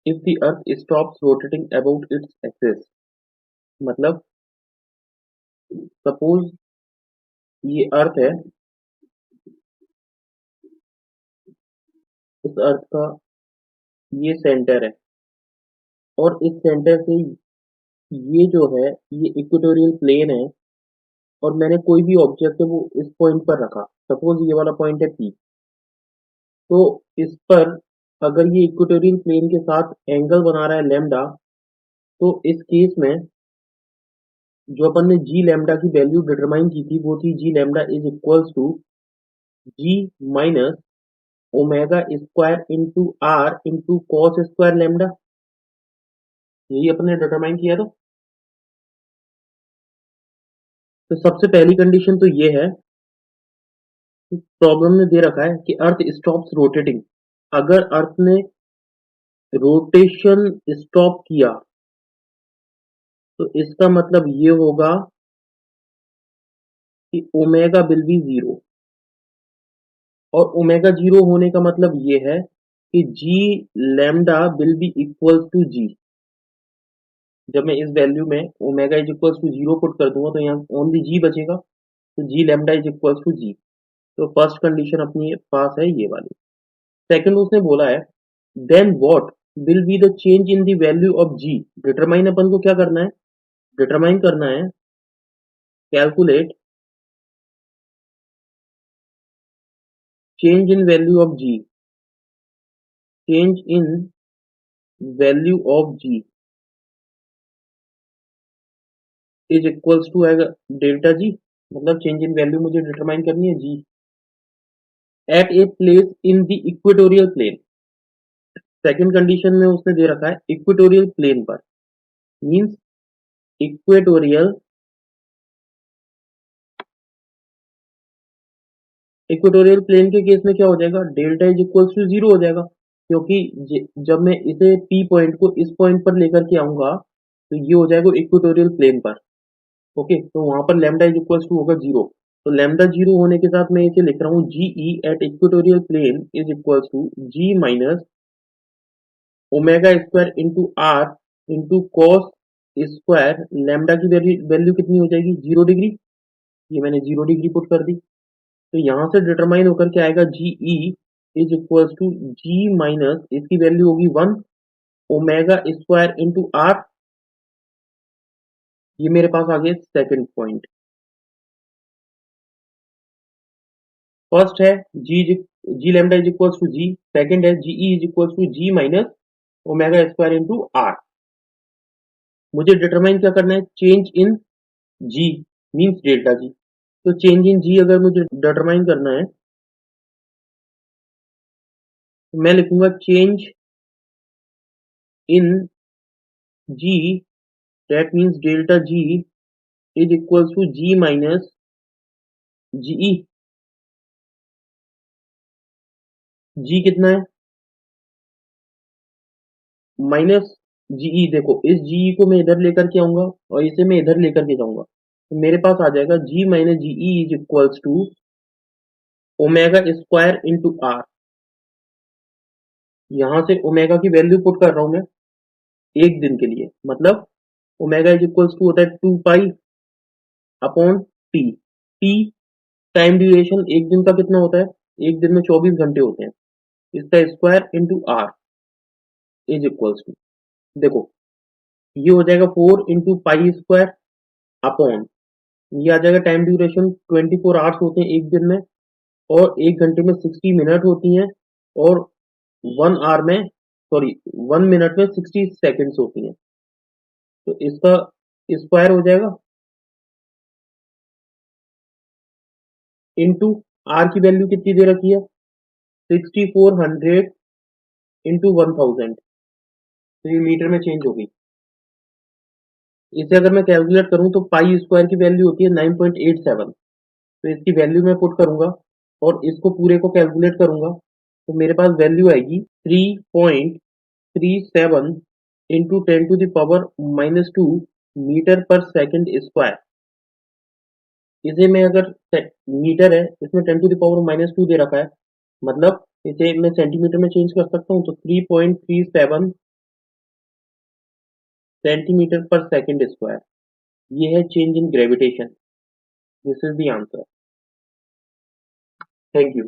if the earth stops rotating about its axis, मतलब suppose ये अर्थ है, इस अर्थ का ये सेंटर है और इस सेंटर से ये जो है ये इक्वेटोरियल प्लेन है और मैंने कोई भी ऑब्जेक्ट है वो इस पॉइंट पर रखा, सपोज ये वाला पॉइंट है पी। तो इस पर अगर ये इक्वेटोरियल प्लेन के साथ एंगल बना रहा है लैम्डा, तो इस केस में जो अपन ने जी लैम्डा की वैल्यू डिटरमाइन की थी वो थी g lambda is equals to g minus omega square into r into cos square lambda. यही अपन ने डिटरमाइन किया था। तो सबसे पहली कंडीशन तो ये है, प्रॉब्लम में दे रखा है कि अर्थ स्टॉप्स रोटेटिंग। अगर अर्थ ने रोटेशन स्टॉप किया तो इसका मतलब ये होगा कि ओमेगा विल बी जीरो। और ओमेगा जीरो होने का मतलब ये है कि g lambda will be equal to g. जब मैं इस वैल्यू में omega is equal to zero put कर दूंगा तो यहाँ ओनली जी बचेगा, तो g lambda is equal to g. तो फर्स्ट कंडीशन अपनी पास है ये वाली। सेकंड उसने बोला है then what will be the change in the value of g. Determine अपन को क्या करना है, डिटरमाइन करना है, calculate change in value of g, change in value of g is equals to आएगा डेल्टा जी। मतलब चेंज इन वैल्यू मुझे डिटरमाइन करनी है g at a place in the equatorial plane. Second condition में उसने दे रखा है इक्वेटोरियल प्लेन पर, मींस इक्वेटोरियल इक्वेटोरियल प्लेन के केस में क्या हो जाएगा, delta is equal to zero हो जाएगा, क्योंकि जब मैं इसे पी पॉइंट को इस पॉइंट पर लेकर के आऊंगा तो ये हो जाएगा इक्वेटोरियल प्लेन पर। ओके, तो वहां पर लैम्डा इज इक्वल टू होगा जीरो। तो लैम्डा जीरो होने के साथ मैं इसे लिख रहा हूँ g e at equatorial plane is equal to g minus omega square into r into cos square lambda की वैल्यू कितनी हो जाएगी, 0 डिग्री। ये मैंने 0 डिग्री पुट कर दी। तो यहाँ से डिटरमाइन होकर के आएगा g e is equal to g minus इसकी वैल्यू होगी 1 ओमेगा स्क्वायर इंटू आर। ये मेरे पास आ गया सेकंड पॉइंट। फर्स्ट है g lambda is equal to g, second है g e is equal to g minus omega square into r. मुझे determine क्या करना है, change in g means delta g. तो चेंज इन जी अगर मुझे डिटरमाइन करना है तो मैं लिखूंगा change in g, that means delta g is equal to g minus g e. G कितना है, माइनस जीई। देखो इस जीई को मैं इधर लेकर के आऊंगा और इसे मैं इधर लेकर के जाऊंगा, तो मेरे पास आ जाएगा g minus g e is equals to omega square into r. यहां से ओमेगा की वैल्यू पुट कर रहा हूं मैं एक दिन के लिए, मतलब ओमेगा इज इक्वल्स टू होता है 2 pi upon T. T time duration एक दिन का कितना होता है, एक दिन में 24 घंटे होते हैं, इसका square into R is equals to, देखो ये हो जाएगा 4 इंटू पाई स्क्वायर अपॉन, ये आ जाएगा टाइम ड्यूरेशन 24 आवर्स होते हैं एक दिन में, और एक घंटे में 60 मिनट होती हैं, और 1 आवर में सॉरी 1 मिनट में 60 सेकेंड्स होती हैं। तो इसका स्क्वायर हो जाएगा इंटू आर की वैल्यू कितनी दे रखी है 6400 इंटू 1000, तो ये मीटर में चेंज होगी। इसे अगर मैं कैलकुलेट करूं तो पाई स्क्वायर की वैल्यू होती है 9.87। तो इसकी वैल्यू मैं पुट करूंगा और इसको पूरे को कैलकुलेट करूंगा तो मेरे पास वैल्यू आएगी 3.37 into 10 to the power -2 metre पर सेकंड स्क्वायर। इसे मैं अगर मीटर है इसमें 10 टू द पावर -2 दे रखा है, मतलब इसे मैं सेंटीमीटर में चेंज कर सकता हूँ, तो 3.37 सेंटीमीटर पर सेकंड स्क्वायर। ये है change in gravitation. This is the answer. Thank you.